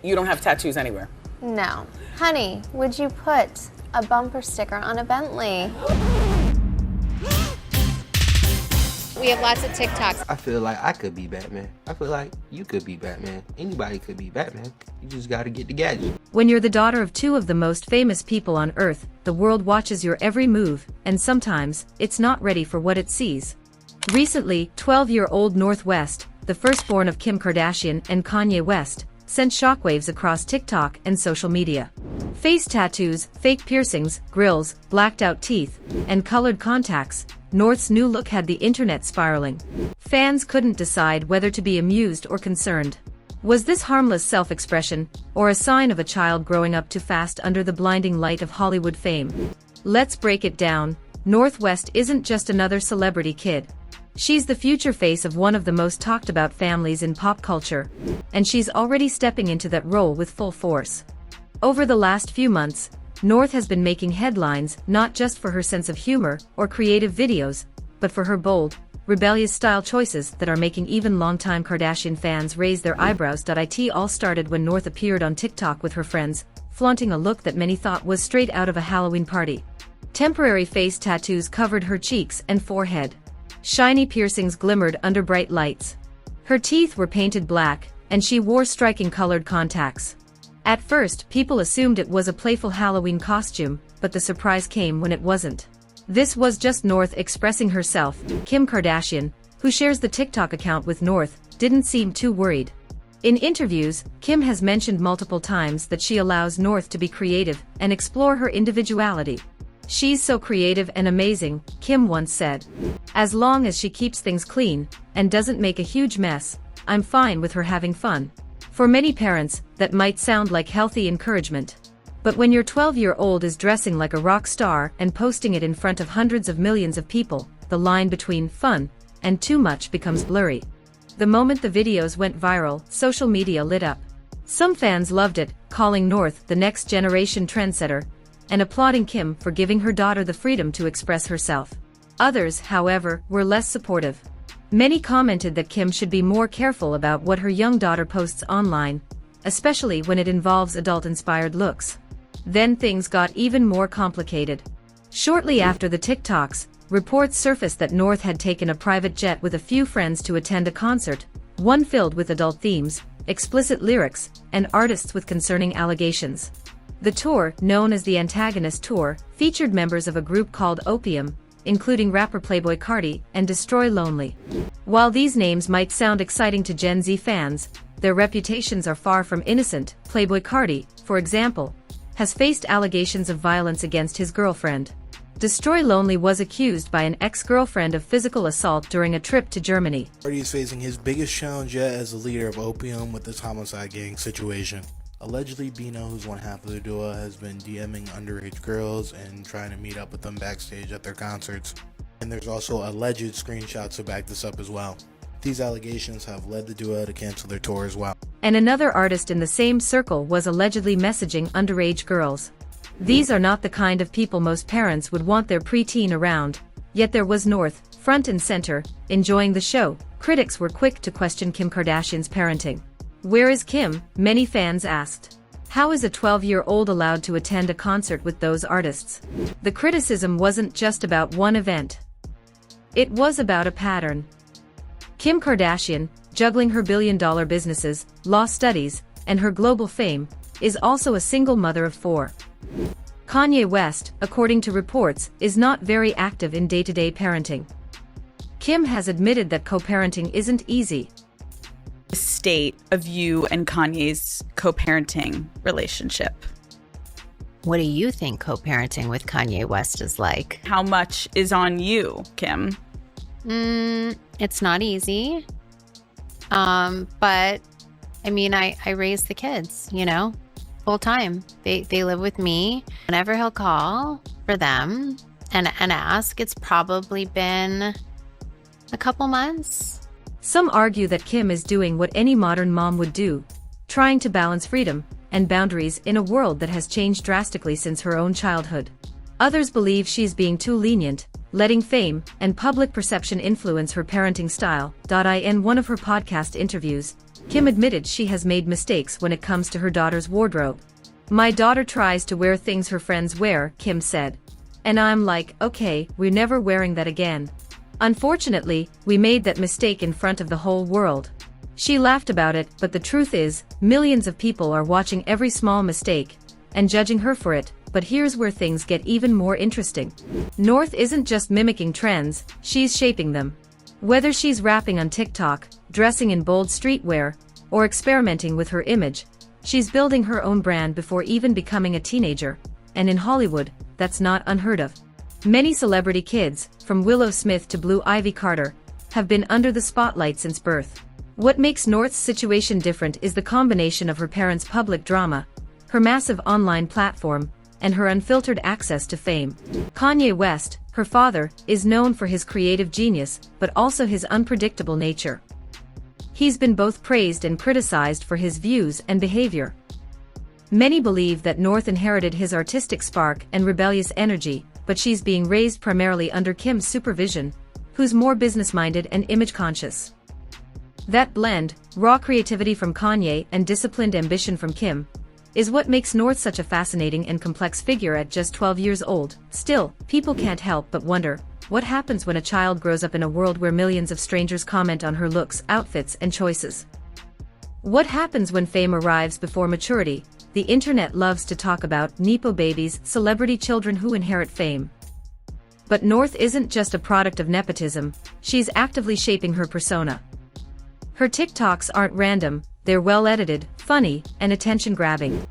You don't have tattoos anywhere? No. Honey, would you put a bumper sticker on a Bentley? We have lots of TikToks. I feel like I could be Batman. I feel like you could be Batman. Anybody could be Batman. You just gotta get the gadget. When you're the daughter of two of the most famous people on Earth, the world watches your every move, and sometimes, it's not ready for what it sees. Recently, 12-year-old North West, the firstborn of Kim Kardashian and Kanye West, sent shockwaves across TikTok and social media. Face tattoos, fake piercings, grills, blacked-out teeth, and colored contacts, North's new look had the internet spiraling. Fans couldn't decide whether to be amused or concerned. Was this harmless self-expression, or a sign of a child growing up too fast under the blinding light of Hollywood fame? Let's break it down. North West isn't just another celebrity kid. She's the future face of one of the most talked about families in pop culture, and she's already stepping into that role with full force. Over the last few months, North has been making headlines not just for her sense of humor or creative videos, but for her bold, rebellious style choices that are making even longtime Kardashian fans raise their eyebrows. It all started when North appeared on TikTok with her friends, flaunting a look that many thought was straight out of a Halloween party. Temporary face tattoos covered her cheeks and forehead. Shiny piercings glimmered under bright lights. Her teeth were painted black, and she wore striking colored contacts. At first, people assumed it was a playful Halloween costume, but the surprise came when it wasn't. This was just North expressing herself. Kim Kardashian, who shares the TikTok account with North, didn't seem too worried. In interviews, Kim has mentioned multiple times that she allows North to be creative and explore her individuality. "She's so creative and amazing," Kim once said. "As long as she keeps things clean and doesn't make a huge mess, I'm fine with her having fun." For many parents, that might sound like healthy encouragement. But when your 12-year-old is dressing like a rock star and posting it in front of hundreds of millions of people, the line between fun and too much becomes blurry. The moment the videos went viral, social media lit up. Some fans loved it, calling North the next generation trendsetter, and applauding Kim for giving her daughter the freedom to express herself. Others, however, were less supportive. Many commented that Kim should be more careful about what her young daughter posts online, especially when it involves adult-inspired looks. Then things got even more complicated. Shortly after the TikToks, reports surfaced that North had taken a private jet with a few friends to attend a concert, one filled with adult themes, explicit lyrics, and artists with concerning allegations. The tour, known as the Antagonist Tour, featured members of a group called Opium, including rapper Playboi Carti and Destroy Lonely. While these names might sound exciting to Gen Z fans, their reputations are far from innocent. Playboi Carti, for example, has faced allegations of violence against his girlfriend. Destroy Lonely was accused by an ex-girlfriend of physical assault during a trip to Germany. Carti is facing his biggest challenge yet as the leader of Opium with this homicide gang situation. Allegedly, Bino, who's one half of the duo, has been DMing underage girls and trying to meet up with them backstage at their concerts. And there's also alleged screenshots to back this up as well. These allegations have led the duo to cancel their tour as well. And another artist in the same circle was allegedly messaging underage girls. These are not the kind of people most parents would want their preteen around, yet there was North, front and center, enjoying the show. Critics were quick to question Kim Kardashian's parenting. "Where is Kim?" many fans asked. "How is a 12-year-old allowed to attend a concert with those artists?" The criticism wasn't just about one event. It was about a pattern. Kim Kardashian, juggling her billion-dollar businesses, law studies, and her global fame, is also a single mother of 4. Kanye West, according to reports, is not very active in day-to-day parenting. Kim has admitted that co-parenting isn't easy. State of you and Kanye's co-parenting relationship. What do you think co-parenting with Kanye West is like? How much is on you, Kim? It's not easy. But I mean, I raise the kids, full time. They live with me. Whenever he'll call for them and ask, it's probably been a couple months. Some argue that Kim is doing what any modern mom would do, trying to balance freedom and boundaries in a world that has changed drastically since her own childhood. Others believe she's being too lenient, letting fame and public perception influence her parenting style. In one of her podcast interviews, Kim admitted she has made mistakes when it comes to her daughter's wardrobe. "My daughter tries to wear things her friends wear," Kim said. "And I'm like, okay, we're never wearing that again. Unfortunately, we made that mistake in front of the whole world." She laughed about it, but the truth is, millions of people are watching every small mistake and judging her for it. But here's where things get even more interesting. North isn't just mimicking trends, she's shaping them. Whether she's rapping on TikTok, dressing in bold streetwear, or experimenting with her image, she's building her own brand before even becoming a teenager, and in Hollywood, that's not unheard of. Many celebrity kids, from Willow Smith to Blue Ivy Carter, have been under the spotlight since birth. What makes North's situation different is the combination of her parents' public drama, her massive online platform, and her unfiltered access to fame. Kanye West, her father, is known for his creative genius, but also his unpredictable nature. He's been both praised and criticized for his views and behavior. Many believe that North inherited his artistic spark and rebellious energy, but she's being raised primarily under Kim's supervision, who's more business-minded and image-conscious. That blend, raw creativity from Kanye and disciplined ambition from Kim, is what makes North such a fascinating and complex figure at just 12 years old. Still, people can't help but wonder, what happens when a child grows up in a world where millions of strangers comment on her looks, outfits, and choices? What happens when fame arrives before maturity? The internet loves to talk about Nepo babies, celebrity children who inherit fame. But North isn't just a product of nepotism, she's actively shaping her persona. Her TikToks aren't random, they're well-edited, funny, and attention-grabbing.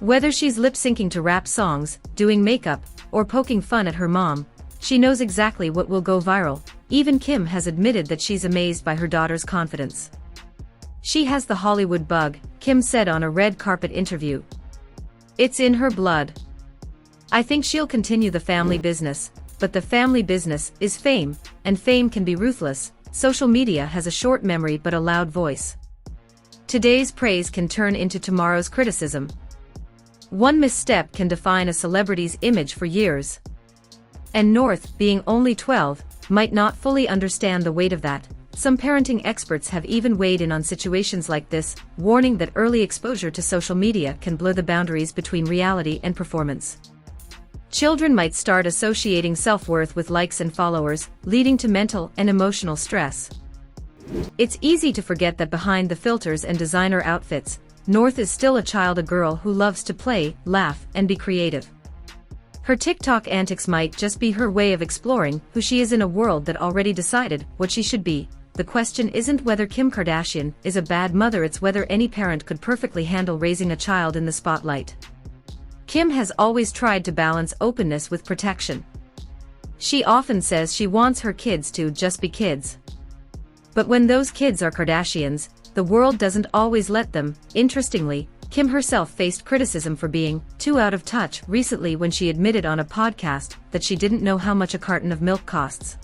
Whether she's lip-syncing to rap songs, doing makeup, or poking fun at her mom, she knows exactly what will go viral. Even Kim has admitted that she's amazed by her daughter's confidence. "She has the Hollywood bug," Kim said on a red carpet interview. "It's in her blood. I think she'll continue the family business, but the family business is fame, and fame can be ruthless. Social media has a short memory but a loud voice. Today's praise can turn into tomorrow's criticism. One misstep can define a celebrity's image for years. And North, being only 12, might not fully understand the weight of that. Some parenting experts have even weighed in on situations like this, warning that early exposure to social media can blur the boundaries between reality and performance. Children might start associating self-worth with likes and followers, leading to mental and emotional stress. It's easy to forget that behind the filters and designer outfits, North is still a child, a girl who loves to play, laugh, and be creative. Her TikTok antics might just be her way of exploring who she is in a world that already decided what she should be. The question isn't whether Kim Kardashian is a bad mother, it's whether any parent could perfectly handle raising a child in the spotlight. Kim has always tried to balance openness with protection. She often says she wants her kids to just be kids. But when those kids are Kardashians, the world doesn't always let them. Interestingly, Kim herself faced criticism for being too out of touch recently when she admitted on a podcast that she didn't know how much a carton of milk costs.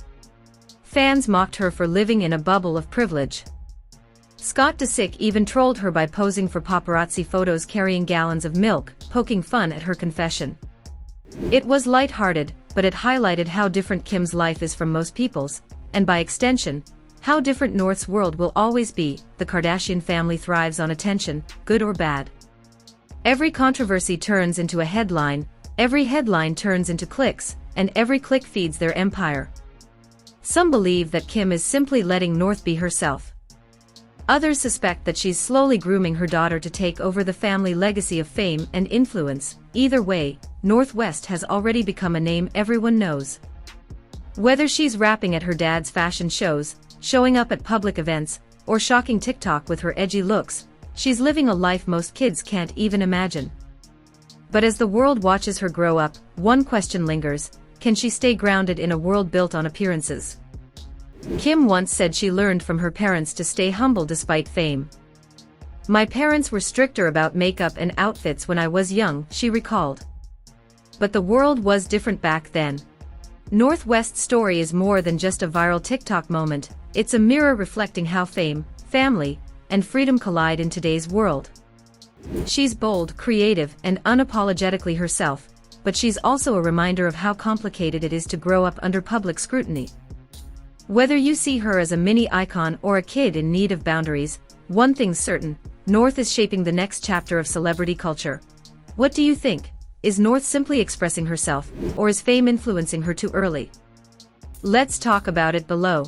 Fans mocked her for living in a bubble of privilege. Scott Disick even trolled her by posing for paparazzi photos carrying gallons of milk, poking fun at her confession. It was lighthearted, but it highlighted how different Kim's life is from most people's, and by extension, how different North's world will always be. The Kardashian family thrives on attention, good or bad. Every controversy turns into a headline, every headline turns into clicks, and every click feeds their empire. Some believe that Kim is simply letting North be herself. Others suspect that she's slowly grooming her daughter to take over the family legacy of fame and influence. Either way, North West has already become a name everyone knows. Whether she's rapping at her dad's fashion shows, showing up at public events, or shocking TikTok with her edgy looks, she's living a life most kids can't even imagine. But as the world watches her grow up, one question lingers: can she stay grounded in a world built on appearances? Kim once said she learned from her parents to stay humble despite fame. "My parents were stricter about makeup and outfits when I was young," she recalled. But the world was different back then. North West's story is more than just a viral TikTok moment, it's a mirror reflecting how fame, family, and freedom collide in today's world. She's bold, creative, and unapologetically herself, but she's also a reminder of how complicated it is to grow up under public scrutiny. Whether you see her as a mini icon or a kid in need of boundaries, One thing's certain, North is shaping the next chapter of celebrity culture. What do you think? Is North simply expressing herself, or is fame influencing her too early? Let's talk about it below.